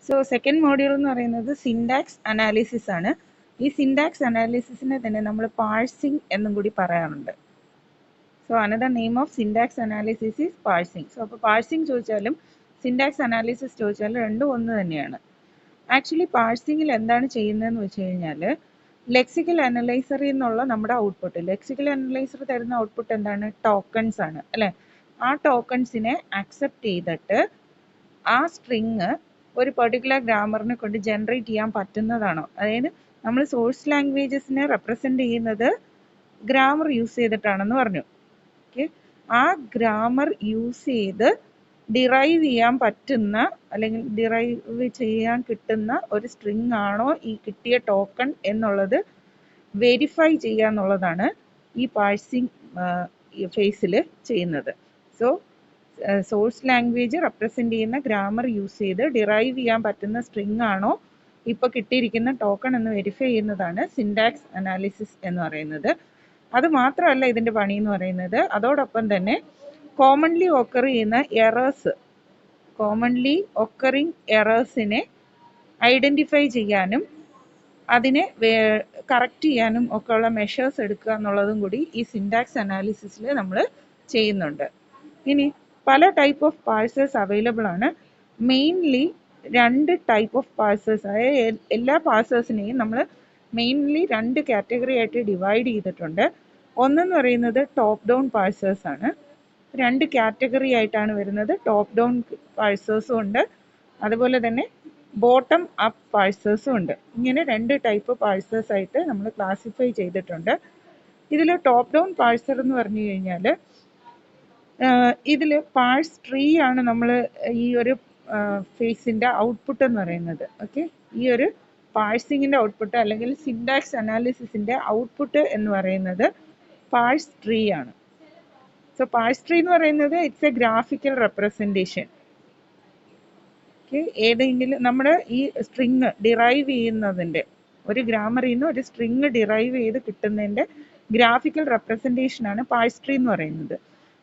So second module എന്ന് പറയുന്നത് syntax analysis ആണ്. ഈ സിൻടാക്സ് അനാലിസിസിനെ തന്നെ നമ്മൾ പാഴ്സിംഗ് എന്നും കൂടി പറയാറുണ്ട്. So another name of syntax analysis is parsing. So അപ്പോൾ പാഴ്സിംഗ് ചോദിച്ചാലും സിൻടാക്സ് അനാലിസിസ് ചോദിച്ചാലും രണ്ടും ഒന്ന് തന്നെയാണ്. ആക്ച്വലി പാഴ്സിംഗിൽ എന്താണ് ചെയ്യുന്നതെന്ന് വെച്ച് കഴിഞ്ഞാൽ ലെക്സിക്കൽ അനലൈസറിൽ നിന്നുള്ള നമ്മുടെ ഔട്ട്പുട്ട്, ലെക്സിക്കൽ അനലൈസർ തരുന്ന ഔട്ട്പുട്ട് എന്താണ്? ടോക്കൺസ് ആണ് അല്ലേ? ആ ടോക്കൺസിനെ അക്സെപ്റ്റ് ചെയ്തിട്ട് ആ സ്ട്രിങ് ഒരു പെർട്ടിക്കുലർ ഗ്രാമറിനെ കൊണ്ട് ജനറേറ്റ് ചെയ്യാൻ പറ്റുന്നതാണോ? അതായത് നമ്മൾ സോഴ്സ് ലാംഗ്വേജസിനെ റെപ്രസെന്റ് ചെയ്യുന്നത് ഗ്രാമർ യൂസ് ചെയ്തിട്ടാണെന്ന് പറഞ്ഞു. ഓക്കെ, ആ ഗ്രാമർ യൂസ് ചെയ്ത് ഡിറൈവ് ചെയ്യാൻ പറ്റുന്ന അല്ലെങ്കിൽ ഡിറൈവ് ചെയ്യാൻ കിട്ടുന്ന ഒരു സ്ട്രിങ് ആണോ ഈ കിട്ടിയ ടോക്കൺ എന്നുള്ളത് വെരിഫൈ ചെയ്യുക എന്നുള്ളതാണ് ഈ പാഴ്സിംഗ് ഫേസിൽ ചെയ്യുന്നത്. സോ സോഴ്സ് ലാംഗ്വേജ് റെപ്രസെന്റ് ചെയ്യുന്ന ഗ്രാമർ യൂസ് ചെയ്ത് ഡിറൈവ് ചെയ്യാൻ പറ്റുന്ന സ്ട്രിങ് ആണോ ഇപ്പോൾ കിട്ടിയിരിക്കുന്ന ടോക്കൺ എന്ന് വെരിഫൈ ചെയ്യുന്നതാണ് സിൻടാക്സ് അനാലിസിസ് എന്ന് പറയുന്നത്. അത് മാത്രമല്ല ഇതിൻ്റെ പണി എന്ന് പറയുന്നത്, അതോടൊപ്പം തന്നെ കോമൺലി ഒക്കർ ചെയ്യുന്ന കോമൺലി ഒക്കറിങ് എറേഴ്സിനെ ഐഡൻറ്റിഫൈ ചെയ്യാനും അതിനെ കറക്റ്റ് ചെയ്യാനും ഒക്കെ ഉള്ള മെഷേഴ്സ് എടുക്കുക എന്നുള്ളതും കൂടി ഈ സിൻടാക്സ് അനാലിസിസിൽ നമ്മൾ ചെയ്യുന്നുണ്ട്. ഇനി പല ടൈപ്പ് ഓഫ് പാഴ്സേഴ്സ് അവൈലബിൾ ആണ്. മെയിൻലി രണ്ട് ടൈപ്പ് ഓഫ് പാഴ്സേഴ്സ്, അതായത് എല്ലാ പാഴ്സേഴ്സിനെയും നമ്മൾ മെയിൻലി രണ്ട് കാറ്റഗറി ആയിട്ട് ഡിവൈഡ് ചെയ്തിട്ടുണ്ട്. ഒന്നെന്ന് പറയുന്നത് ടോപ്പ് ഡൗൺ പാഴ്സേഴ്സ് ആണ്. രണ്ട് കാറ്റഗറി ആയിട്ടാണ് വരുന്നത്. ടോപ്പ് ഡൗൺ പാഴ്സേഴ്സും ഉണ്ട്, അതുപോലെ തന്നെ ബോട്ടം അപ്പ് പാഴ്സേഴ്സും ഉണ്ട്. ഇങ്ങനെ രണ്ട് ടൈപ്പ് പാഴ്സേഴ്സ് ആയിട്ട് നമ്മൾ ക്ലാസിഫൈ ചെയ്തിട്ടുണ്ട്. ഇതിൽ ടോപ്പ് ഡൗൺ പാഴ്സർ എന്ന് പറഞ്ഞു കഴിഞ്ഞാൽ ഇതിൽ പാഴ്സ് ട്രീ ആണ് നമ്മൾ ഈ ഒരു ഫേസിൻ്റെ ഔട്ട്പുട്ട് എന്ന് പറയുന്നത്. ഓക്കെ, ഈ ഒരു പാഴ്സിങ്ങിൻ്റെ ഔട്ട്പുട്ട് അല്ലെങ്കിൽ സിൻടാക്സ് അനാലിസിസിൻ്റെ ഔട്ട്പുട്ട് എന്ന് പറയുന്നത് പാഴ്സ് ട്രീ ആണ്. സോ പാഴ്സ് ട്രീ എന്ന് പറയുന്നത് it's A graphical representation. Okay, ഏതെങ്കിലും നമ്മുടെ ഈ സ്ട്രിങ് ഡിറൈവ് ചെയ്യുന്നതിൻ്റെ, ഒരു ഗ്രാമറിൽ നിന്ന് ഒരു സ്ട്രിങ് ഡിറൈവ് ചെയ്ത് കിട്ടുന്നതിൻ്റെ ഗ്രാഫിക്കൽ റെപ്രസെൻറ്റേഷൻ ആണ് പാഴ്സ് ട്രീ എന്ന് പറയുന്നത്.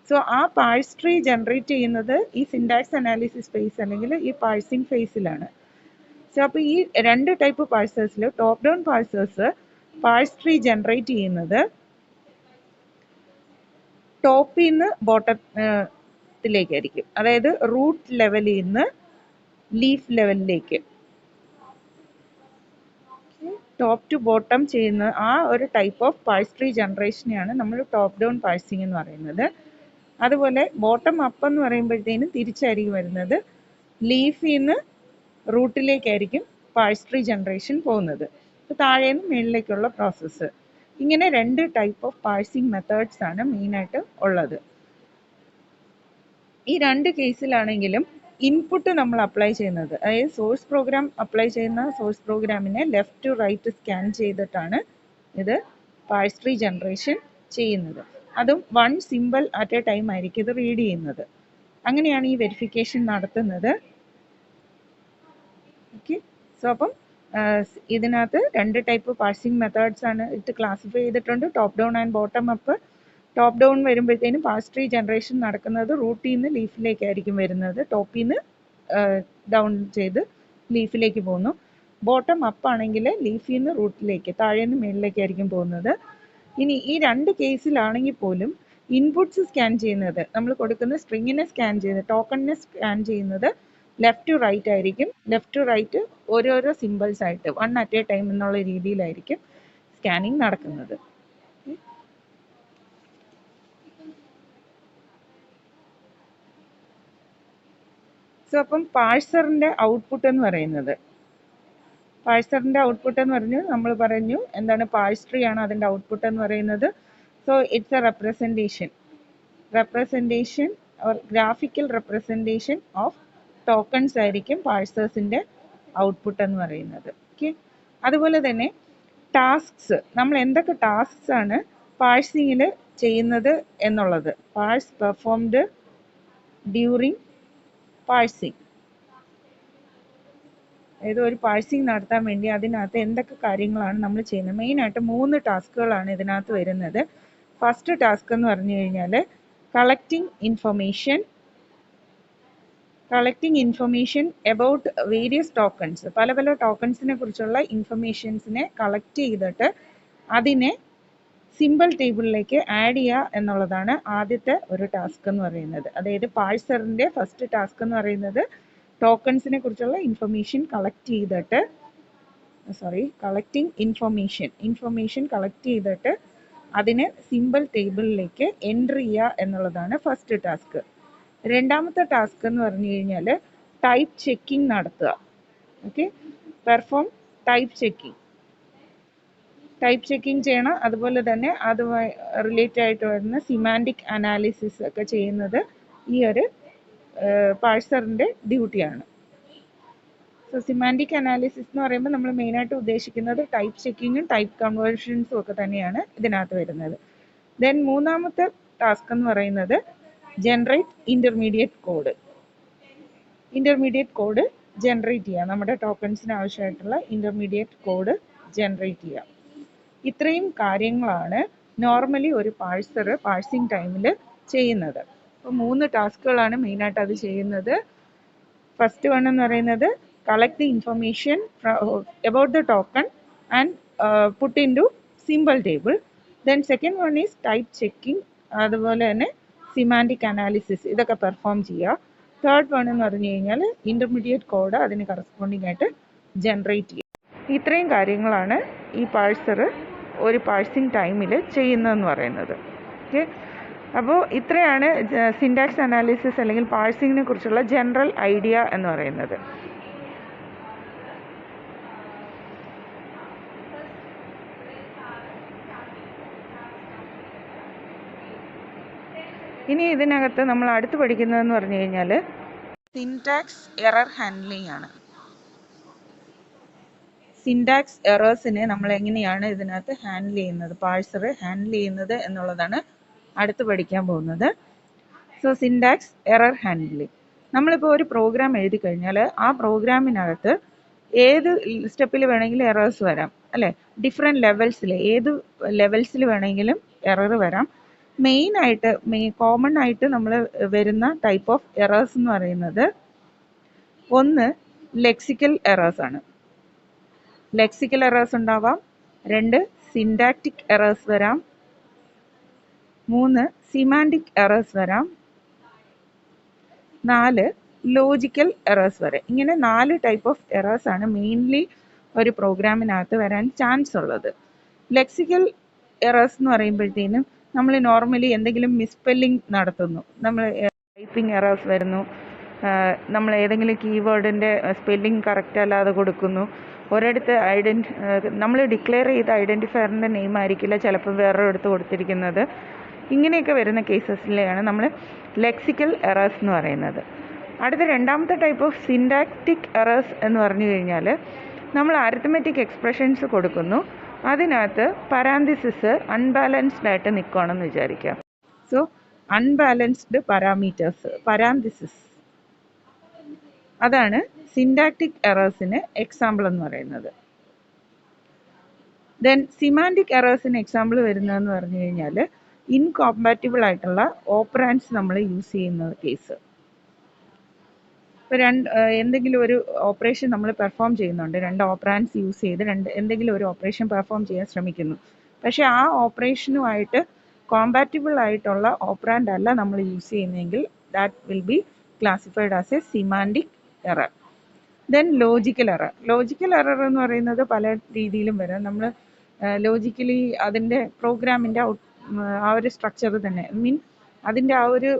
സോ ആ പാഴ്സ് ട്രീ ജനറേറ്റ് ചെയ്യുന്നത് ഈ സിൻടാക്സ് അനാലിസിസ് ഫേസ് അല്ലെങ്കിൽ ഈ പാഴ്സിംഗ് ഫേസിലാണ്. സോ അപ്പോൾ ഈ രണ്ട് ടൈപ്പ് പാഴ്സേഴ്സിൽ top down parsers parse tree generate ചെയ്യുന്നത് ടോപ്പിൽ നിന്ന് ബോട്ടത്തിലേക്കായിരിക്കും, അതായത് റൂട്ട് ലെവലിൽ നിന്ന് ലീഫ് ലെവലിലേക്ക് ടോപ്പ് ടു ബോട്ടം ചെയ്യുന്ന ആ ഒരു ടൈപ്പ് ഓഫ് പാഴ്സ് ട്രീ ജനറേഷനെയാണ് നമ്മൾ ടോപ്പ് ഡൗൺ പാഴ്സിംഗ് എന്ന് പറയുന്നത്. അതുപോലെ ബോട്ടം അപ്പ് എന്ന് പറയുമ്പോഴത്തേനും തിരിച്ചായിരിക്കും വരുന്നത്, ലീഫിൽ നിന്ന് റൂട്ടിലേക്കായിരിക്കും പാഴ്സ് ട്രീ ജനറേഷൻ പോകുന്നത്. താഴെ നിന്ന് മുകളിലേക്കുള്ള പ്രോസസ്സ്. ഇങ്ങനെ രണ്ട് ടൈപ്പ് ഓഫ് പാഴ്സിംഗ് മെത്തേഡ്സ് ആണ് മെയിനായിട്ട് ഉള്ളത്. ഈ രണ്ട് കേസിലാണെങ്കിലും ഇൻപുട്ട് നമ്മൾ അപ്ലൈ ചെയ്യുന്നത്, അതായത് സോഴ്സ് പ്രോഗ്രാം അപ്ലൈ ചെയ്യുന്ന സോഴ്സ് പ്രോഗ്രാമിനെ ലെഫ്റ്റ് ടു റൈറ്റ് സ്കാൻ ചെയ്തിട്ടാണ് ഇത് പാഴ്സ് ട്രീ ജനറേഷൻ ചെയ്യുന്നത്. അതും one simple at A time ആയിരിക്കും ഇത് റീഡ് ചെയ്യുന്നത്. അങ്ങനെയാണ് ഈ വെരിഫിക്കേഷൻ നടത്തുന്നത്. ഓക്കെ, സോ അപ്പം ഇതിനകത്ത് രണ്ട് ടൈപ്പ് പാഴ്സിംഗ് മെത്തേഡ്സ് ആണ് ഇത് ക്ലാസിഫൈ ചെയ്തിട്ടുണ്ട്, top down and bottom up. Top down വരുമ്പോഴത്തേനും പാഴ്സ് ട്രീ ജനറേഷൻ നടക്കുന്നത് റൂട്ടിൽ നിന്ന് ലീഫിലേക്കായിരിക്കും വരുന്നത്, ടോപ്പിൽ നിന്ന് ഡൗൺ ചെയ്ത് ലീഫിലേക്ക് പോകുന്നു. ബോട്ടം അപ്പ് ആണെങ്കിൽ ലീഫിൽ നിന്ന് റൂട്ടിലേക്ക്, താഴെ നിന്ന് മുകളിലേക്കായിരിക്കും പോകുന്നത്. ഇനി ഈ രണ്ട് കേസിലാണെങ്കിൽ പോലും ഇൻപുട്സ് സ്കാൻ ചെയ്യുന്നത്, നമ്മൾ കൊടുക്കുന്ന സ്ട്രിങ്ങിനെ സ്കാൻ ചെയ്യുന്നത്, ടോക്കണിനെ സ്കാൻ ചെയ്യുന്നത് ലെഫ്റ്റ് ടു റൈറ്റ് ആയിരിക്കും. ലെഫ്റ്റ് ടു റൈറ്റ് ഓരോരോ സിമ്പിൾസ് ആയിട്ട് വൺ അറ്റ് എ ടൈം എന്നുള്ള രീതിയിലായിരിക്കും സ്കാനിങ് നടക്കുന്നത്. സോ അപ്പം പാഴ്സറിൻ്റെ ഔട്ട്പുട്ട് എന്ന് പറയുന്നത്, നമ്മൾ പറഞ്ഞു എന്താണ്, പാഴ്സ് ട്രീ ആണ് അതിൻ്റെ ഔട്ട്പുട്ട് എന്ന് പറയുന്നത്. So it's A representation or graphical representation of tokens ആയിരിക്കും പാഴ്സേഴ്സിൻ്റെ ഔട്ട്പുട്ട് എന്ന് പറയുന്നത്. ഓക്കെ, അതുപോലെ തന്നെ ടാസ്ക്സ്, നമ്മൾ എന്തൊക്കെ ടാസ്ക്സ് ആണ് പാഴ്സിങ്ങിൽ ചെയ്യുന്നത് എന്നുള്ളത്, പാഴ്സ് പെർഫോംഡ് ഡ്യൂറിങ് പാഴ്സിങ്, അതായത് ഒരു പാഴ്സിങ് നടത്താൻ വേണ്ടി അതിനകത്ത് എന്തൊക്കെ കാര്യങ്ങളാണ് നമ്മൾ ചെയ്യുന്നത്. മെയിനായിട്ട് 3 ടാസ്കുകളാണ് ഇതിനകത്ത് വരുന്നത്. ഫസ്റ്റ് ടാസ്ക് എന്ന് പറഞ്ഞു കഴിഞ്ഞാൽ collecting information collecting information about various tokens, പല പല ടോക്കൺസിനെ കുറിച്ചുള്ള ഇൻഫർമേഷൻസിനെ കളക്ട് ചെയ്തിട്ട് അതിനെ സിമ്പിൾ ടേബിളിലേക്ക് ആഡ് ചെയ്യുക എന്നുള്ളതാണ് ആദ്യത്തെ ഒരു ടാസ്ക് എന്ന് പറയുന്നത്. അതായത് പാഴ്സറിൻ്റെ ഫസ്റ്റ് ടാസ്ക് എന്ന് പറയുന്നത് ടോക്കൺസിനെ കുറിച്ചുള്ള ഇൻഫർമേഷൻ കളക്ട് ചെയ്തിട്ട് കളക്ടിങ് ഇൻഫർമേഷൻ കളക്ട് ചെയ്തിട്ട് അതിനെ സിമ്പിൾ ടേബിളിലേക്ക് എൻറ്റർ ചെയ്യുക എന്നുള്ളതാണ് ഫസ്റ്റ് ടാസ്ക്. രണ്ടാമത്തെ ടാസ്ക് എന്ന് പറഞ്ഞു കഴിഞ്ഞാൽ ടൈപ്പ് ചെക്കിംഗ് നടത്തുക. ഓക്കെ, പെർഫോം ടൈപ്പ് ചെക്കിംഗ് ചെയ്യണം. അതുപോലെ തന്നെ അതുമായി റിലേറ്റഡ് ആയിട്ട് വരുന്ന സിമാൻറ്റിക് അനാലിസിസ് ഒക്കെ ചെയ്യുന്നത് ഈ ഒരു പാഴ്സറിൻ്റെ ഡ്യൂട്ടിയാണ്. സോ സിമാൻറ്റിക് അനാലിസിസ് എന്ന് പറയുമ്പോൾ നമ്മൾ മെയിനായിട്ട് ഉദ്ദേശിക്കുന്നത് ടൈപ്പ് ചെക്കിങ്ങും ടൈപ്പ് കൺവേർഷൻസും ഒക്കെ തന്നെയാണ് ഇതിനകത്ത് വരുന്നത്. ദെൻ മൂന്നാമത്തെ ടാസ്ക് എന്ന് പറയുന്നത് ജനറേറ്റ് ഇൻ്റർമീഡിയറ്റ് കോഡ് ജനറേറ്റ് ചെയ്യുക. നമ്മുടെ ടോക്കൺസിന് ആവശ്യമായിട്ടുള്ള ഇൻ്റർമീഡിയറ്റ് കോഡ് ജനറേറ്റ് ചെയ്യുക. ഇത്രയും കാര്യങ്ങളാണ് നോർമലി ഒരു പാഴ്സിങ് ടൈമിൽ ചെയ്യുന്നത്. അപ്പോൾ 3 ടാസ്കുകളാണ് മെയിനായിട്ട് അത് ചെയ്യുന്നത്. ഫസ്റ്റ് വൺ എന്ന് പറയുന്നത് collect the information about the token and put in to simple table. Then second one is type checking, അതുപോലെ തന്നെ സിമാൻറ്റിക് അനാലിസിസ്, ഇതൊക്കെ പെർഫോം ചെയ്യുക. തേർഡ് വൺ എന്ന് പറഞ്ഞു കഴിഞ്ഞാൽ ഇൻ്റർമീഡിയറ്റ് കോഡ് അതിന് കറസ്പോണ്ടിങ് ആയിട്ട് ജനറേറ്റ് ചെയ്യുക. ഇത്രയും കാര്യങ്ങളാണ് ഈ ഒരു പാഴ്സിങ് ടൈമിൽ ചെയ്യുന്നതെന്ന് പറയുന്നത്. ഓക്കെ, അപ്പോൾ ഇത്രയാണ് സിൻടാക്സ് അനാലിസിസ് അല്ലെങ്കിൽ പാഴ്സിങ്ങിനെ കുറിച്ചുള്ള ജനറൽ ഐഡിയ എന്ന് പറയുന്നത്. ഇനി ഇതിനകത്ത് നമ്മൾ അടുത്ത് പഠിക്കുന്നതെന്ന് പറഞ്ഞു കഴിഞ്ഞാൽ സിൻടാക്സ് എറർ ഹാൻഡ്ലിംഗ് ആണ്. സിൻടാക്സ് എറേഴ്സിനെ നമ്മൾ എങ്ങനെയാണ് ഇതിനകത്ത് ഹാൻഡിൽ ചെയ്യുന്നത്, പാഴ്സർ ഹാൻഡിൽ ചെയ്യുന്നത് എന്നുള്ളതാണ് അടുത്ത് പഠിക്കാൻ പോകുന്നത്. സോ സിൻടാക്സ് എറർ ഹാൻഡ്ലിംഗ്, നമ്മളിപ്പോൾ ഒരു പ്രോഗ്രാം എഴുതി കഴിഞ്ഞാൽ ആ പ്രോഗ്രാമിനകത്ത് ഏത് സ്റ്റെപ്പിൽ വേണമെങ്കിലും എറേഴ്സ് വരാം, അല്ലേ? ഡിഫറെൻറ്റ് ലെവൽസിൽ, ഏത് ലെവൽസിൽ വേണമെങ്കിലും എറർ വരാം. കോമൺ ആയിട്ട് നമ്മൾ വരുന്ന ടൈപ്പ് ഓഫ് എറേഴ്സ് എന്ന് പറയുന്നത് ഒന്ന് ലെക്സിക്കൽ എറേഴ്സ് ആണ്. ലെക്സിക്കൽ എറേഴ്സ് ഉണ്ടാവാം. 2 സിൻടാക്റ്റിക് എറേഴ്സ് വരാം. 3 സിമാൻറ്റിക് എറേഴ്സ് വരാം. 4 ലോജിക്കൽ എറേഴ്സ് വരെ. ഇങ്ങനെ 4 ടൈപ്പ് ഓഫ് എറേഴ്സ് ആണ് മെയിൻലി ഒരു പ്രോഗ്രാമിനകത്ത് വരാൻ ചാൻസ് ഉള്ളത്. ലെക്സിക്കൽ എറേഴ്സ് എന്ന് പറയുമ്പോഴത്തേനും നമ്മൾ നോർമലി എന്തെങ്കിലും മിസ്പെല്ലിംഗ് നടത്തുന്നു, നമ്മൾ ടൈപ്പിംഗ് എറേഴ്സ് വരുന്നു, നമ്മൾ ഏതെങ്കിലും കീവേഡിൻ്റെ സ്പെല്ലിംഗ് കറക്റ്റ് അല്ലാതെ കൊടുക്കുന്നു, ഒരിടത്ത് നമ്മൾ ഡിക്ലെയർ ചെയ്ത ഐഡൻറ്റിഫയറിൻ്റെ നെയിം ആയിരിക്കില്ല ചിലപ്പോൾ വേറൊരിടത്ത് കൊടുത്തിരിക്കുന്നത്. ഇങ്ങനെയൊക്കെ വരുന്ന കേസസിലെയാണ് നമ്മൾ ലെക്സിക്കൽ എറേഴ്സ് എന്ന് പറയുന്നത്. അടുത്ത രണ്ടാമത്തെ ടൈപ്പ് ഓഫ് സിൻടാക്റ്റിക് എറേഴ്സ് എന്ന് പറഞ്ഞു കഴിഞ്ഞാൽ നമ്മൾ അരിത്മെറ്റിക് എക്സ്പ്രഷൻസ് കൊടുക്കുന്നു, അതിനകത്ത് പരാന്തിസിസ് അൺബാലൻസ്ഡ് ആയിട്ട് നിൽക്കുകയാണെന്ന് വിചാരിക്കാം. സോ അൺബാലൻസ്ഡ് പരാന്തിസിസ്, അതാണ് സിൻടാക്റ്റിക് എറേഴ്സിന് എക്സാമ്പിൾ എന്ന് പറയുന്നത്. ദെൻ സിമാൻറ്റിക് എറേഴ്സിന് എക്സാമ്പിൾ വരുന്നതെന്ന് പറഞ്ഞു കഴിഞ്ഞാൽ ഇൻകോമ്പാറ്റിബിൾ ആയിട്ടുള്ള ഓപ്പറാൻഡ്സ് നമ്മൾ യൂസ് ചെയ്യുന്ന കേസ്. ഇപ്പോൾ എന്തെങ്കിലും ഒരു ഓപ്പറേഷൻ നമ്മൾ പെർഫോം ചെയ്യുന്നുണ്ട്, 2 ഓപ്പറാൻഡ്സ് യൂസ് ചെയ്ത് എന്തെങ്കിലും ഒരു ഓപ്പറേഷൻ പെർഫോം ചെയ്യാൻ ശ്രമിക്കുന്നു. പക്ഷേ ആ ഓപ്പറേഷനുമായിട്ട് കോമ്പാറ്റിബിൾ ആയിട്ടുള്ള ഓപ്പറാൻഡ് അല്ല നമ്മൾ യൂസ് ചെയ്യുന്നതെങ്കിൽ that will be classified as A semantic error. Then logical error എന്ന് പറയുന്നത് പല രീതിയിലും വരാം. നമ്മൾ ലോജിക്കലി അതിൻ്റെ പ്രോഗ്രാമിൻ്റെ ആ ഒരു സ്ട്രക്ചർ തന്നെ, അതിൻ്റെ ആ ഒരു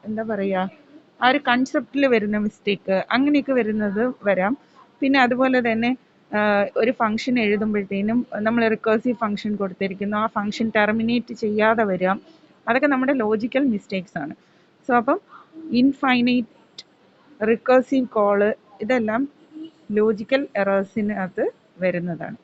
എന്താ പറയുക, ആ ഒരു കൺസെപ്റ്റിൽ വരുന്ന മിസ്റ്റേക്ക്, അങ്ങനെയൊക്കെ വരുന്നത് വരാം. പിന്നെ അതുപോലെ തന്നെ ഒരു ഫംഗ്ഷൻ എഴുതുമ്പോഴത്തേനും നമ്മൾ റിക്കേഴ്സീവ് ഫംഗ്ഷൻ കൊടുത്തിരിക്കുന്നു, ആ ഫംഗ്ഷൻ ടെർമിനേറ്റ് ചെയ്യാതെ വരാം. അതൊക്കെ നമ്മുടെ ലോജിക്കൽ മിസ്റ്റേക്സ് ആണ്. സോ അപ്പം ഇൻഫൈനൈറ്റ്, റിക്കേഴ്സീവ് കോള്, ഇതെല്ലാം ലോജിക്കൽ എറേഴ്സിനകത്ത് വരുന്നതാണ്.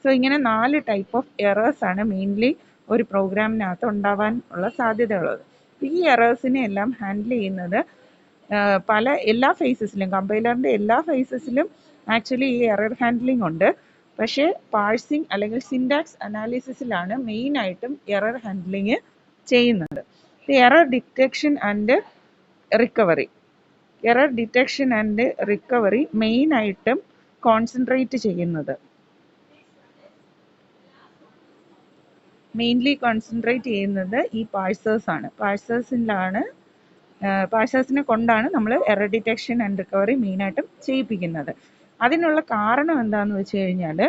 സോ ഇങ്ങനെ 4 ടൈപ്പ് ഓഫ് എറേഴ്സ് ആണ് മെയിൻലി ഒരു പ്രോഗ്രാമിനകത്ത് ഉണ്ടാവാൻ ഉള്ള സാധ്യതയുള്ളത്. ഈ എറേഴ്സിനെ എല്ലാം ഹാൻഡിൽ ചെയ്യുന്നത് എല്ലാ ഫേസസിലും, കമ്പൈലറിൻ്റെ എല്ലാ ഫേസസിലും ആക്ച്വലി ഈ എറർ ഹാൻഡ്ലിംഗ് ഉണ്ട്. പക്ഷേ പാഴ്സിങ് അല്ലെങ്കിൽ സിൻടാക്സ് അനാലിസിസിലാണ് മെയിനായിട്ടും എറർ ഹാൻഡ്ലിങ് ചെയ്യുന്നത്. Error detection and recovery, error detection and recovery മെയിനായിട്ടും കോൺസെൻട്രേറ്റ് ചെയ്യുന്നത്, മെയിൻലി കോൺസെൻട്രേറ്റ് ചെയ്യുന്നത് ഈ പാഴ്സേഴ്സ് ആണ്. പാഴ്സേഴ്സിനെ കൊണ്ടാണ് നമ്മൾ എറർ ഡിറ്റക്ഷൻ ആൻഡ് റിക്കവറി മെയിനായിട്ടും ചെയ്യിപ്പിക്കുന്നത്. അതിനുള്ള കാരണം എന്താണെന്ന് വെച്ച് കഴിഞ്ഞാൽ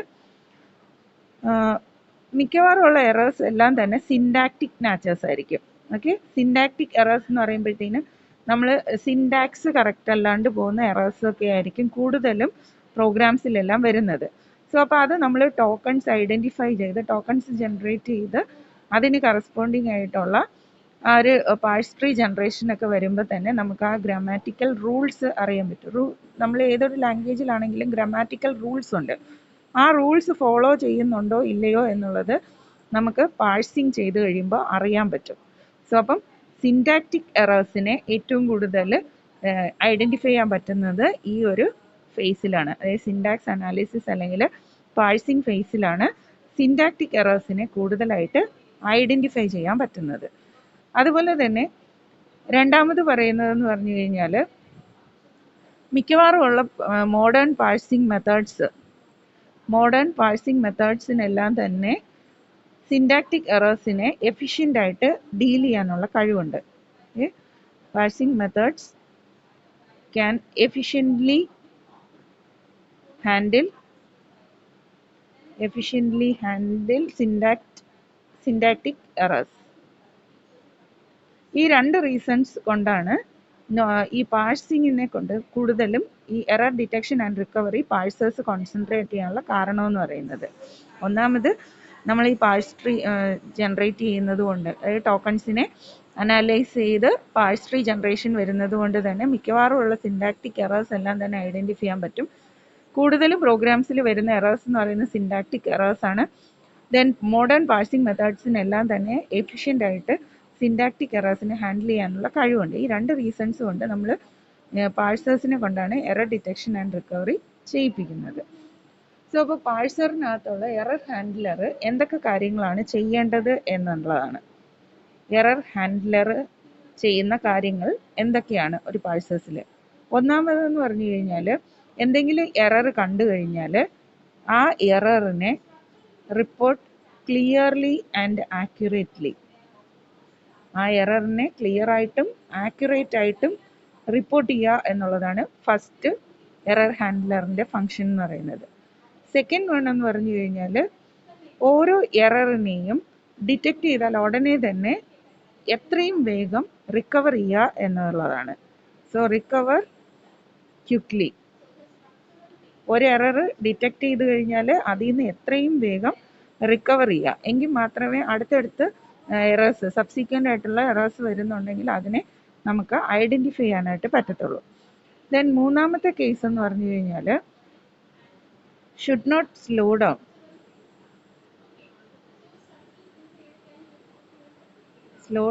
മിക്കവാറും ഉള്ള എറേഴ്സ് എല്ലാം തന്നെ സിൻഡാക്റ്റിക് നാച്ചേഴ്സ് ആയിരിക്കും. ഓക്കെ, സിൻഡാക്റ്റിക് എറേഴ്സ് എന്ന് പറയുമ്പോഴത്തേന് നമ്മൾ സിൻഡാക്സ് കറക്റ്റ് അല്ലാണ്ട് പോകുന്ന എറേഴ്സ് ഒക്കെ ആയിരിക്കും കൂടുതലും പ്രോഗ്രാംസിലെല്ലാം വരുന്നത്. സോ അപ്പോൾ അത് നമ്മൾ ടോക്കൺസ് ഐഡൻറ്റിഫൈ ചെയ്ത് ടോക്കൺസ് ജനറേറ്റ് ചെയ്ത് അതിന് കറസ്പോണ്ടിങ് ആയിട്ടുള്ള ആ ഒരു പാഴ്സ് ട്രീ ജനറേഷനൊക്കെ വരുമ്പോൾ തന്നെ നമുക്ക് ആ ഗ്രാമാറ്റിക്കൽ റൂൾസ് അറിയാൻ പറ്റും. നമ്മൾ ഏതൊരു ലാംഗ്വേജിലാണെങ്കിലും ഗ്രാമാറ്റിക്കൽ റൂൾസ് ഉണ്ട്. ആ റൂൾസ് ഫോളോ ചെയ്യുന്നുണ്ടോ ഇല്ലയോ എന്നുള്ളത് നമുക്ക് പാഴ്സിങ് ചെയ്ത് കഴിയുമ്പോൾ അറിയാൻ പറ്റും. സോ അപ്പം സിൻടാക്റ്റിക് എറേഴ്സിനെ ഏറ്റവും കൂടുതൽ ഐഡൻറ്റിഫൈ ചെയ്യാൻ പറ്റുന്നത് ഈ ഒരു ഫേസിലാണ്. അതായത് സിൻടാക്സ് അനാലിസിസ് അല്ലെങ്കിൽ പാഴ്സിങ് ഫേസിലാണ് സിൻടാക്റ്റിക് എറേഴ്സിനെ കൂടുതലായിട്ട് ഐഡൻറ്റിഫൈ ചെയ്യാൻ പറ്റുന്നത്. അതുപോലെ തന്നെ രണ്ടാമത് പറയുന്നതെന്ന് പറഞ്ഞു കഴിഞ്ഞാൽ മിക്കവാറും ഉള്ള മോഡേൺ പാഴ്സിങ് മെത്തേഡ്സിനെല്ലാം തന്നെ സിൻടാക്റ്റിക് എറേഴ്സിനെ എഫിഷ്യൻ്റ് ആയിട്ട് ഡീൽ ചെയ്യാനുള്ള കഴിവുണ്ട്. Parsing methods can efficiently handle syntactic errors. ഈ രണ്ട് റീസൺസ് കൊണ്ടാണ് ഈ പാഴ്സിങ്ങിനെ കൊണ്ട് കൂടുതലും ഈ error detection and recovery parsers concentrate ചെയ്യാനുള്ള കാരണം എന്ന് പറയുന്നത്. ഒന്നാമത് നമ്മൾ ഈ പാഴ്സ് ട്രീ ജനറേറ്റ് ചെയ്യുന്നത് കൊണ്ട്, അതായത് ടോക്കൺസിനെ അനലൈസ് ചെയ്ത് പാഴ്സ് ട്രീ ജനറേഷൻ വരുന്നത് കൊണ്ട് തന്നെ മിക്കവാറും ഉള്ള സിൻടാക്റ്റിക് എറേഴ്സ് എല്ലാം തന്നെ ഐഡൻറ്റിഫൈ ചെയ്യാൻ പറ്റും. കൂടുതലും പ്രോഗ്രാംസിൽ വരുന്ന എറേഴ്സ് എന്ന് പറയുന്നത് സിൻടാക്റ്റിക് എറേഴ്സ് ആണ്. ദെൻ മോഡേൺ പാഴ്സിങ് മെത്തേഡ്സിനെല്ലാം തന്നെ എഫിഷ്യൻ്റ് ആയിട്ട് സിൻടാക്റ്റിക് എറേഴ്സിനെ ഹാൻഡിൽ ചെയ്യാനുള്ള കഴിവുണ്ട്. ഈ രണ്ട് റീസൺസ് കൊണ്ട് നമ്മൾ പാഴ്സേഴ്സിനെ കൊണ്ടാണ് എറർ ഡിറ്റക്ഷൻ ആൻഡ് റിക്കവറി ചെയ്യിപ്പിക്കുന്നത്. സോ അപ്പോൾ പാഴ്സറിനകത്തുള്ള എറർ ഹാൻഡ്ലർ എന്തൊക്കെ കാര്യങ്ങളാണ് ചെയ്യേണ്ടത് എന്നുള്ളതാണ്. എറർ ഹാൻഡ്ലർ ചെയ്യുന്ന കാര്യങ്ങൾ എന്തൊക്കെയാണ് ഒരു പാഴ്സേഴ്സിൽ? ഒന്നാമതെന്ന് പറഞ്ഞു കഴിഞ്ഞാൽ എന്തെങ്കിലും എറർ കണ്ടു കഴിഞ്ഞാൽ ആ എററിനെ റിപ്പോർട്ട് ക്ലിയർലി ആൻഡ് ആക്യുറേറ്റ്ലി, ആ എററിനെ ക്ലിയർ ആയിട്ടും ആക്യുറേറ്റ് ആയിട്ടും റിപ്പോർട്ട് ചെയ്യുക എന്നുള്ളതാണ് ഫസ്റ്റ് എറർ ഹാൻഡ്ലറിൻ്റെ ഫങ്ഷൻ എന്ന് പറയുന്നത്. സെക്കൻഡ് വൺ എന്ന് പറഞ്ഞു കഴിഞ്ഞാൽ ഓരോ എററിനെയും ഡിറ്റക്റ്റ് ചെയ്താൽ ഉടനെ തന്നെ എത്രയും വേഗം റിക്കവർ ചെയ്യുക എന്നുള്ളതാണ്. So recover quickly. ഒരു എറർ ഡിറ്റക്റ്റ് ചെയ്ത് കഴിഞ്ഞാൽ അതിൽ നിന്ന് എത്രയും വേഗം റിക്കവർ ചെയ്യുക, എങ്കിൽ മാത്രമേ അടുത്തടുത്ത് എറേഴ്സ് സബ്സിക്വൻ്റ് ആയിട്ടുള്ള എറേഴ്സ് വരുന്നുണ്ടെങ്കിൽ അതിനെ നമുക്ക് ഐഡൻറ്റിഫൈ ചെയ്യാനായിട്ട് പറ്റത്തുള്ളൂ. ദെൻ മൂന്നാമത്തെ കേസ് എന്ന് പറഞ്ഞു കഴിഞ്ഞാൽ should not slow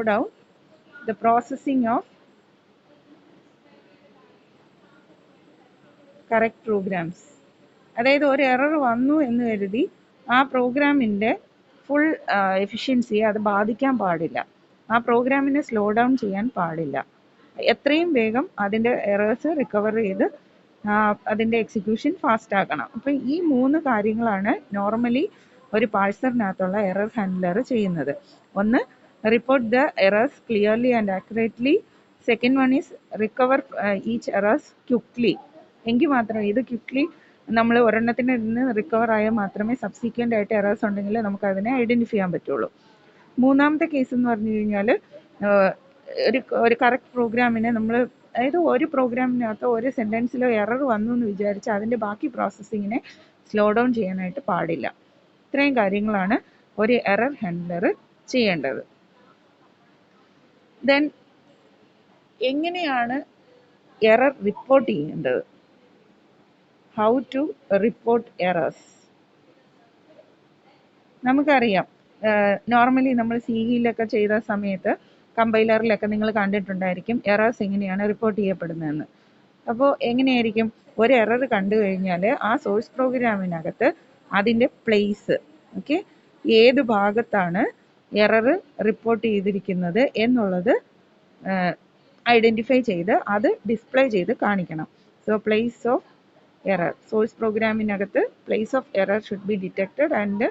down the processing of correct programs. അതായത് ഒരു എറർ വന്നു എന്ന് കരുതി ആ പ്രോഗ്രാമിൻ്റെ ഫുൾ എഫിഷ്യൻസിയെ അത് ബാധിക്കാൻ പാടില്ല. ആ പ്രോഗ്രാമിനെ സ്ലോ ഡൗൺ ചെയ്യാൻ പാടില്ല. എത്രയും വേഗം അതിൻ്റെ എറേഴ്സ് റിക്കവർ ചെയ്ത് അതിൻ്റെ എക്സിക്യൂഷൻ ഫാസ്റ്റ് ആക്കണം. അപ്പം ഈ മൂന്ന് കാര്യങ്ങളാണ് നോർമലി ഒരു പാഴ്സറിനകത്തുള്ള എറർ ഹാൻഡ്ലർ ചെയ്യുന്നത്. ഒന്ന്, report the errors clearly and accurately. Second one is recover each errors quickly. എങ്കിൽ മാത്രമേ ഇത് ക്വിക്ക്ലി നമ്മൾ ഒരെണ്ണത്തിന് നിന്ന് റിക്കവർ ആയാൽ മാത്രമേ സബ്സിക്വൻ്റ് ആയിട്ട് എറേഴ്സ് ഉണ്ടെങ്കിൽ നമുക്ക് അതിനെ ഐഡൻറ്റിഫൈ ചെയ്യാൻ പറ്റുള്ളൂ. മൂന്നാമത്തെ കേസ് എന്ന് പറഞ്ഞു കഴിഞ്ഞാൽ ഒരു കറക്റ്റ് പ്രോഗ്രാമിനെ നമ്മൾ, അതായത് ഒരു പ്രോഗ്രാമിനകത്തോ ഒരു സെൻറ്റൻസിലോ എറർ വന്നു എന്ന് വിചാരിച്ച് അതിൻ്റെ ബാക്കി പ്രോസസ്സിങ്ങിനെ സ്ലോ ഡൗൺ ചെയ്യാനായിട്ട് പാടില്ല. ഇത്രയും കാര്യങ്ങളാണ് ഒരു എറർ ഹാൻഡ്ലർ ചെയ്യേണ്ടത്. ദെൻ എങ്ങനെയാണ് എറർ റിപ്പോർട്ട് ചെയ്യേണ്ടത്? How to report errors. നമുക്കറിയാം, നോർമലി നമ്മൾ സിഇയിലൊക്കെ ചെയ്ത സമയത്ത് കമ്പൈലറിലൊക്കെ നിങ്ങൾ കണ്ടിട്ടുണ്ടായിരിക്കും എറേഴ്സ് എങ്ങനെയാണ് റിപ്പോർട്ട് ചെയ്യപ്പെടുന്നതെന്ന്. അപ്പോൾ എങ്ങനെയായിരിക്കും, ഒരു എറർ കണ്ടു കഴിഞ്ഞാൽ ആ സോഴ്സ് പ്രോഗ്രാമിനകത്ത് അതിൻ്റെ പ്ലേസ്, ഓക്കെ, ഏത് ഭാഗത്താണ് എറർ റിപ്പോർട്ട് ചെയ്തിരിക്കുന്നത് എന്നുള്ളത് ഐഡൻറ്റിഫൈ ചെയ്ത് അത് ഡിസ്പ്ലേ ചെയ്ത് കാണിക്കണം. So place of error, source പ്രോഗ്രാമിനകത്ത് place of error should be detected and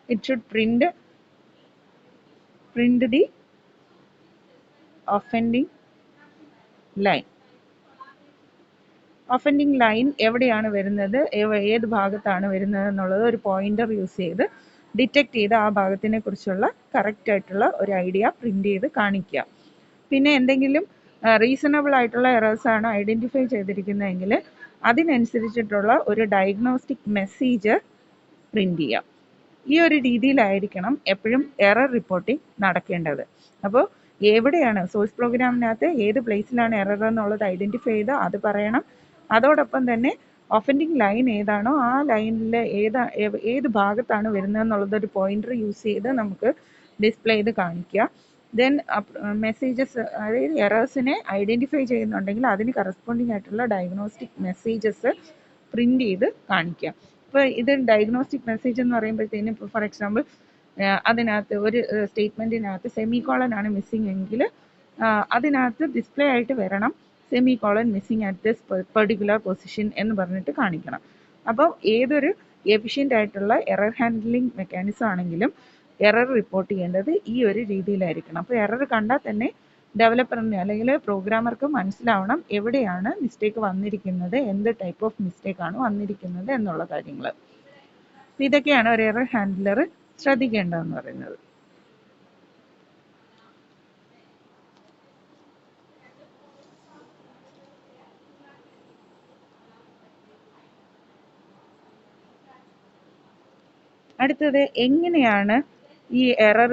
it should print the offending line. Offending line എവിടെയാണ് വരുന്നത്, ഏത് ഭാഗത്താണ് വരുന്നത് എന്നുള്ളത് ഒരു പോയിന്റർ യൂസ് ചെയ്ത് ഡിറ്റക്ട് ചെയ്ത് ആ ഭാഗത്തിനെ കുറിച്ചുള്ള കറക്റ്റ് ആയിട്ടുള്ള ഒരു ഐഡിയ പ്രിന്റ് ചെയ്ത് കാണിക്കുക. പിന്നെ എന്തെങ്കിലും റീസണബിൾ ആയിട്ടുള്ള എറേഴ്സ് ആണ് ഐഡൻറ്റിഫൈ ചെയ്തിരിക്കുന്നതെങ്കിൽ അതിനനുസരിച്ചിട്ടുള്ള ഒരു ഡയഗ്നോസ്റ്റിക് മെസ്സേജ് പ്രിന്റ് ചെയ്യാം. ഈ ഒരു രീതിയിലായിരിക്കണം എപ്പോഴും എറർ റിപ്പോർട്ടിംഗ് നടക്കേണ്ടത്. അപ്പോൾ എവിടെയാണ് സോഴ്സ് പ്രോഗ്രാമിനകത്ത് ഏത് പ്ലേസിലാണ് എറർ എന്നുള്ളത് ഐഡൻറ്റിഫൈ ചെയ്ത് അത് പറയണം. അതോടൊപ്പം തന്നെ ഒഫൻഡിങ് ലൈൻ ഏതാണോ ആ ലൈനിൽ ഏത് ഭാഗത്താണ് വരുന്നത് എന്നുള്ളത് ഒരു പോയിന്റർ യൂസ് ചെയ്ത് നമുക്ക് ഡിസ്പ്ലേ ചെയ്ത് കാണിക്കുക. ദെൻ മെസ്സേജസ്, അതായത് എറേഴ്സിനെ ഐഡൻറ്റിഫൈ ചെയ്യുന്നുണ്ടെങ്കിൽ അതിന് കറസ്പോണ്ടിങ് ആയിട്ടുള്ള ഡയഗ്നോസ്റ്റിക് മെസ്സേജസ് പ്രിന്റ് ചെയ്ത് കാണിക്കുക. ഇപ്പോൾ ഇത് ഡയഗ്നോസ്റ്റിക് മെസ്സേജ് എന്ന് പറയുമ്പോഴത്തേനും ഇപ്പോൾ ഫോർ എക്സാമ്പിൾ അതിനകത്ത് ഒരു സ്റ്റേറ്റ്മെൻറ്റിനകത്ത് സെമികോളൻ ആണ് മിസ്സിംഗ് എങ്കിൽ അതിനകത്ത് ഡിസ്പ്ലേ ആയിട്ട് വരണം semicolon missing at this particular position എന്ന് പറഞ്ഞിട്ട് കാണിക്കണം. അപ്പോൾ ഏതൊരു എഫിഷ്യൻ്റ് ആയിട്ടുള്ള എറർ ഹാൻഡ്ലിംഗ് മെക്കാനിസം ആണെങ്കിലും എറർ റിപ്പോർട്ട് ചെയ്യേണ്ടത് ഈ ഒരു രീതിയിലായിരിക്കണം. അപ്പോൾ എറർ കണ്ടാൽ തന്നെ ഡെവലപ്പറിന് അല്ലെങ്കിൽ പ്രോഗ്രാമർക്ക് മനസ്സിലാവണം എവിടെയാണ് മിസ്റ്റേക്ക് വന്നിരിക്കുന്നത്, എന്ത് ടൈപ്പ് ഓഫ് മിസ്റ്റേക്ക് ആണ് വന്നിരിക്കുന്നത് എന്നുള്ള കാര്യങ്ങൾ. ഇതൊക്കെയാണ് ഒരു എറർ ഹാൻഡ്ലർ ശ്രദ്ധിക്കേണ്ടതെന്ന് പറയുന്നത്. അടുത്തത് എങ്ങനെയാണ് ഈ എറർ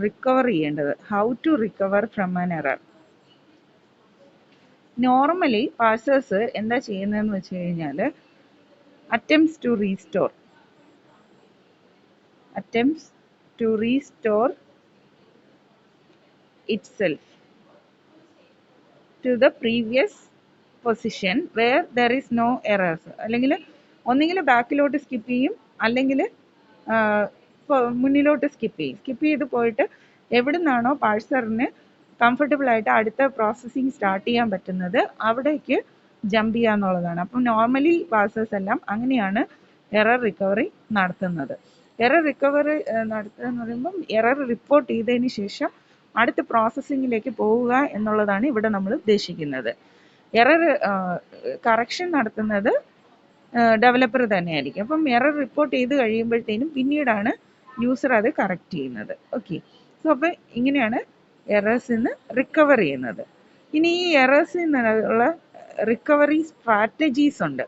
റിക്കവർ ചെയ്യേണ്ടത്, how to recover from an error. Normally parsers എന്താ ചെയ്യുന്നതെന്ന് വെച്ച് കഴിഞ്ഞാൽ attempts to restore itself to the previous position where there is no errors. അല്ലെങ്കിൽ ഒന്നുകിൽ ബാക്കിലോട്ട് സ്കിപ്പ് ചെയ്യും, അല്ലെങ്കിൽ മുന്നിലോട്ട് സ്കിപ്പ് ചെയ്ത് പോയിട്ട് എവിടെ നിന്നാണോ പാഴ്സറിന് കംഫർട്ടബിൾ ആയിട്ട് അടുത്ത പ്രോസസ്സിങ് സ്റ്റാർട്ട് ചെയ്യാൻ പറ്റുന്നത് അവിടേക്ക് ജമ്പ് ചെയ്യുക എന്നുള്ളതാണ്. അപ്പം നോർമലി പാഴ്സേഴ്സ് എല്ലാം അങ്ങനെയാണ് എറർ റിക്കവറി നടത്തുന്നത്. എറർ റിക്കവറി നടത്തുക എന്ന് പറയുമ്പം എറർ റിപ്പോർട്ട് ചെയ്തതിന് ശേഷം അടുത്ത പ്രോസസ്സിങ്ങിലേക്ക് പോവുക എന്നുള്ളതാണ് ഇവിടെ നമ്മൾ ഉദ്ദേശിക്കുന്നത്. എറർ കറക്ഷൻ നടത്തുന്നത് ഡെവലപ്പർ തന്നെയായിരിക്കും. അപ്പം എറർ റിപ്പോർട്ട് ചെയ്ത് കഴിയുമ്പോഴത്തേനും പിന്നീടാണ് യൂസർ അത് കറക്റ്റ് ചെയ്യുന്നത്. ഓക്കെ, സോ അപ്പോൾ ഇങ്ങനെയാണ് എറേഴ്സിൽ നിന്ന് റിക്കവർ ചെയ്യുന്നത്. ഇനി ഈ എറേഴ്സിൽ നിന്നുള്ള റിക്കവറി സ്ട്രാറ്റജീസ് ഉണ്ട്.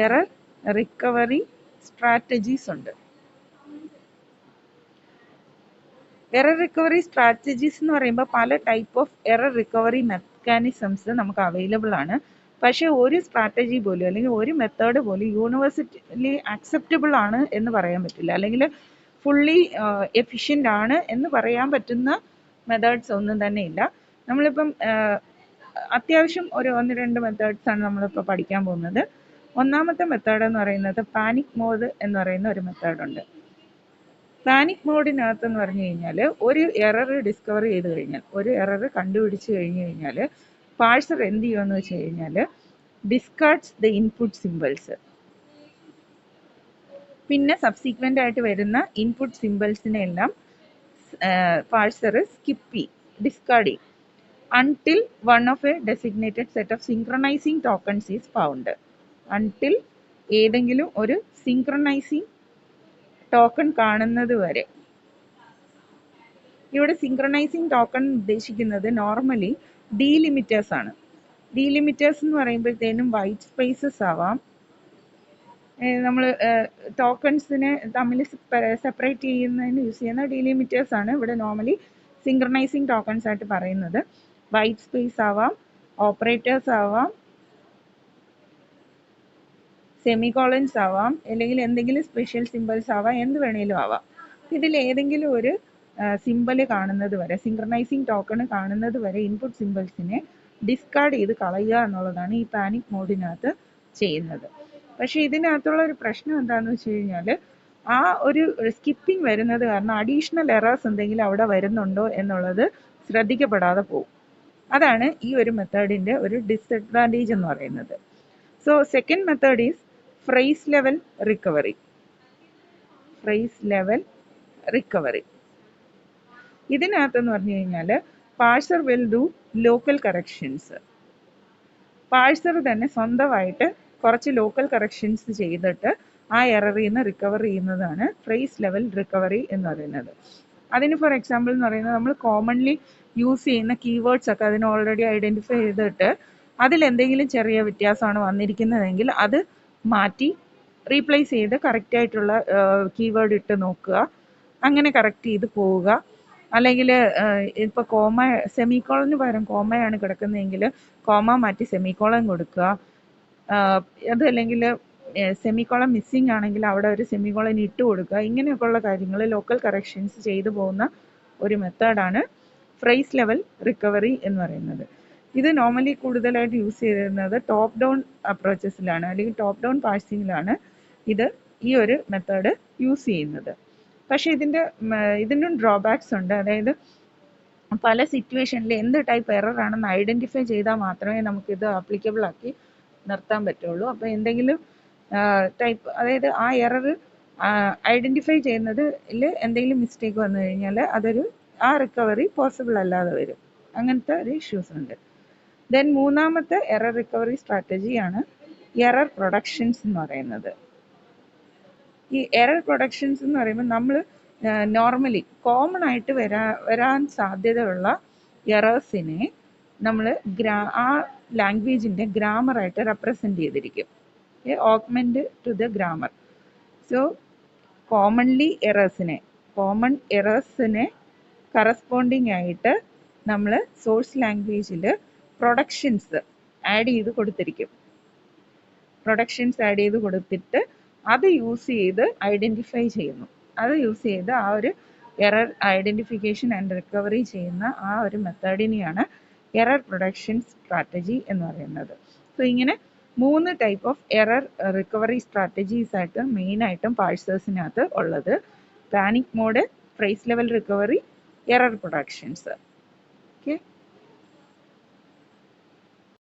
എറർ റിക്കവറി സ്ട്രാറ്റജീസ് ഉണ്ട്. എറർ റിക്കവറി സ്ട്രാറ്റജീസ് എന്ന് പറയുമ്പോൾ പല type of error recovery mechanisms നമുക്ക് അവൈലബിൾ ആണ്. പക്ഷേ ഒരു സ്ട്രാറ്റജി പോലും അല്ലെങ്കിൽ ഒരു മെത്തേഡ് പോലും യൂണിവേഴ്സിറ്റിയിലി അക്സെപ്റ്റബിൾ ആണ് എന്ന് പറയാൻ പറ്റില്ല, അല്ലെങ്കിൽ ഫുള്ളി എഫിഷ്യൻ്റ് ആണ് എന്ന് പറയാൻ പറ്റുന്ന മെത്തേഡ്സ് ഒന്നും തന്നെ ഇല്ല. നമ്മളിപ്പം അത്യാവശ്യം ഒരു 1-2 മെത്തേഡ്സ് ആണ് നമ്മളിപ്പോൾ പഠിക്കാൻ പോകുന്നത്. ഒന്നാമത്തെ മെത്തേഡ് എന്ന് പറയുന്നത് പാനിക് മോഡ് എന്ന് പറയുന്ന ഒരു മെത്തേഡുണ്ട്. പാനിക് മോഡിനകത്ത് എന്ന് പറഞ്ഞു കഴിഞ്ഞാൽ ഒരു എറർ ഡിസ്കവർ ചെയ്ത് കഴിഞ്ഞാൽ, ഒരു എറർ കണ്ടുപിടിച്ച് കഴിഞ്ഞ് കഴിഞ്ഞാൽ പാഴ്സർ എന്ത് ചെയ്യുമെന്ന് വെച്ച് കഴിഞ്ഞാൽ ഡിസ്കാർഡ്സ് ദ ഇൻപുട്ട് സിമ്പിൾസ്. പിന്നെ സബ്സീക്വൻ്റ് ആയിട്ട് വരുന്ന ഇൻപുട്ട് സിമ്പിൾസിനെ എല്ലാം പാഴ്സർ ഡിസ്കാർഡ് ചെയ്യും until one of a designated set of synchronizing tokens is found. until ഏതെങ്കിലും ഒരു സിങ്ക്രണൈസിങ് ടോക്കൺ കാണുന്നത് വരെ. ഇവിടെ സിങ്ക്രണൈസിങ് ടോക്കൺ ഉദ്ദേശിക്കുന്നത് നോർമലി ഡീലിമിറ്റേഴ്സ് ആണ്. ഡീലിമിറ്റേഴ്സ് എന്ന് പറയുമ്പോഴത്തേനും വൈറ്റ് സ്പേസസ് ആവാം. നമ്മൾ ടോക്കൺസിനെ തമ്മിൽ സെപ്പറേറ്റ് ചെയ്യുന്നതിന് യൂസ് ചെയ്യുന്ന ഡീലിമിറ്റേഴ്സ് ആണ് ഇവിടെ നോർമലി സിങ്ക്രണൈസിങ് ടോക്കൺസ് ആയിട്ട് പറയുന്നത്. വൈറ്റ് സ്പേസ് ആവാം, ഓപ്പറേറ്റേഴ്സ് ആവാം, സെമികോളൻസ് ആവാം, അല്ലെങ്കിൽ എന്തെങ്കിലും സ്പെഷ്യൽ സിമ്പിൾസ് ആവാം, എന്ത് വേണേലും ആവാം. ഇതിൽ ഏതെങ്കിലും ഒരു സിമ്പിൾ കാണുന്നത് വരെ, സിങ്ക്രണൈസിങ് ടോക്കൺ കാണുന്നത് വരെ ഇൻപുട്ട് സിമ്പിൾസിനെ ഡിസ്കാർഡ് ചെയ്ത് കളയുക എന്നുള്ളതാണ് ഈ പാനിക് മോഡിനകത്ത് ചെയ്യുന്നത്. പക്ഷേ ഇതിനകത്തുള്ള ഒരു പ്രശ്നം എന്താണെന്ന് വെച്ച് കഴിഞ്ഞാൽ ആ ഒരു സ്കിപ്പിംഗ് വരുന്നത് കാരണം അഡീഷണൽ എറേഴ്സ് എന്തെങ്കിലും അവിടെ വരുന്നുണ്ടോ എന്നുള്ളത് ശ്രദ്ധിക്കപ്പെടാതെ പോകും. അതാണ് ഈ ഒരു മെത്തേഡിൻ്റെ ഒരു ഡിസഡ്വാൻറ്റേജ് എന്ന് പറയുന്നത്. So second method is phrase level recovery. Phrase level recovery ഇതിനകത്തെന്ന് പറഞ്ഞു കഴിഞ്ഞാൽ parser will do local corrections. Parser തന്നെ സ്വന്തമായിട്ട് കുറച്ച് ലോക്കൽ കറക്ഷൻസ് ചെയ്തിട്ട് ആ എററിൽ നിന്ന് റിക്കവർ ചെയ്യുന്നതാണ് ഫ്രേസ് ലെവൽ റിക്കവറി എന്ന് പറയുന്നത്. അതിന് ഫോർ എക്സാമ്പിൾ എന്ന് പറയുന്നത് നമ്മൾ കോമൺലി യൂസ് ചെയ്യുന്ന കീവേഡ്സ് ഒക്കെ അതിന് ഓൾറെഡി ഐഡൻറ്റിഫൈ ചെയ്തിട്ട് അതിലെന്തെങ്കിലും ചെറിയ വ്യത്യാസമാണ് വന്നിരിക്കുന്നതെങ്കിൽ അത് മാറ്റി റീപ്ലേസ് ചെയ്ത് കറക്റ്റായിട്ടുള്ള കീവേഡ് ഇട്ട് നോക്കുക, അങ്ങനെ കറക്റ്റ് ചെയ്ത് പോവുക. അല്ലെങ്കിൽ ഇപ്പോൾ സെമിക്കോളന് പകരം കോമയാണ് കിടക്കുന്നതെങ്കിൽ കോമ മാറ്റി സെമിക്കോളൻ കൊടുക്കുക. അതല്ലെങ്കിൽ സെമിക്കോളൻ മിസ്സിങ് ആണെങ്കിൽ അവിടെ ഒരു സെമിക്കോളൻ ഇട്ട് കൊടുക്കുക. ഇങ്ങനെയൊക്കെയുള്ള കാര്യങ്ങൾ ലോക്കൽ കറക്ഷൻസ് ചെയ്തു പോകുന്ന ഒരു മെത്തേഡാണ് ഫ്രേസ് ലെവൽ റിക്കവറി എന്ന് പറയുന്നത്. ഇത് നോർമലി കൂടുതലായിട്ട് യൂസ് ചെയ്തിരുന്നത് ടോപ്പ് ഡൗൺ അപ്രോച്ചസിലാണ് അല്ലെങ്കിൽ ടോപ്പ് ഡൗൺ പാഴ്സിങ്ങിലാണ് ഈ ഒരു മെത്തേഡ് യൂസ് ചെയ്യുന്നത്. പക്ഷേ ഇതിനും ഡ്രോബാക്സ് ഉണ്ട്. അതായത് പല സിറ്റുവേഷനിൽ എന്ത് ടൈപ്പ് എറർ ആണെന്ന് ഐഡൻറ്റിഫൈ ചെയ്താൽ മാത്രമേ നമുക്കിത് ആപ്ലിക്കബിൾ ആക്കി നിർത്താൻ പറ്റുള്ളൂ. അപ്പോൾ എന്തെങ്കിലും ടൈപ്പ്, അതായത് ആ എറർ ഐഡൻറ്റിഫൈ ചെയ്യുന്നതിൽ എന്തെങ്കിലും മിസ്റ്റേക്ക് വന്നു കഴിഞ്ഞാൽ ആ റിക്കവറി പോസിബിൾ അല്ലാതെ വരും. അങ്ങനത്തെ ഒരു ഇഷ്യൂസ് ഉണ്ട്. ദെൻ മൂന്നാമത്തെ എറർ റിക്കവറി സ്ട്രാറ്റജിയാണ് എറർ പ്രൊഡക്ഷൻസ് എന്ന് പറയുന്നത്. ഈ എറർ പ്രൊഡക്ഷൻസ് എന്ന് പറയുമ്പോൾ നമ്മൾ നോർമലി കോമൺ ആയിട്ട് വരാൻ സാധ്യതയുള്ള എറേഴ്സിനെ നമ്മൾ ആ ലാംഗ്വേജിൻ്റെ ഗ്രാമറായിട്ട് റെപ്രസെൻ്റ് ചെയ്തിരിക്കും. Augment to the grammar. So common എറേഴ്സിനെ കറസ്പോണ്ടിങ് ആയിട്ട് നമ്മൾ സോഴ്സ് ലാംഗ്വേജിൽ പ്രൊഡക്ഷൻസ് ആഡ് ചെയ്ത് കൊടുത്തിരിക്കും. അത് യൂസ് ചെയ്ത് ഐഡൻറ്റിഫൈ ചെയ്യുന്നു. അത് യൂസ് ചെയ്ത് ആ ഒരു എറർ ഐഡൻറ്റിഫിക്കേഷൻ ആൻഡ് റിക്കവറി ചെയ്യുന്ന ആ ഒരു മെത്തേഡിനെയാണ് എറർ പ്രൊഡക്ഷൻ സ്ട്രാറ്റജി എന്ന് പറയുന്നത്. സോ ഇങ്ങനെ 3 type of error recovery strategies ആയിട്ട് മെയിനായിട്ടും പാഴ്സേഴ്സിനകത്ത് ഉള്ളത്: panic mode, phrase level recovery, error productions. Okay.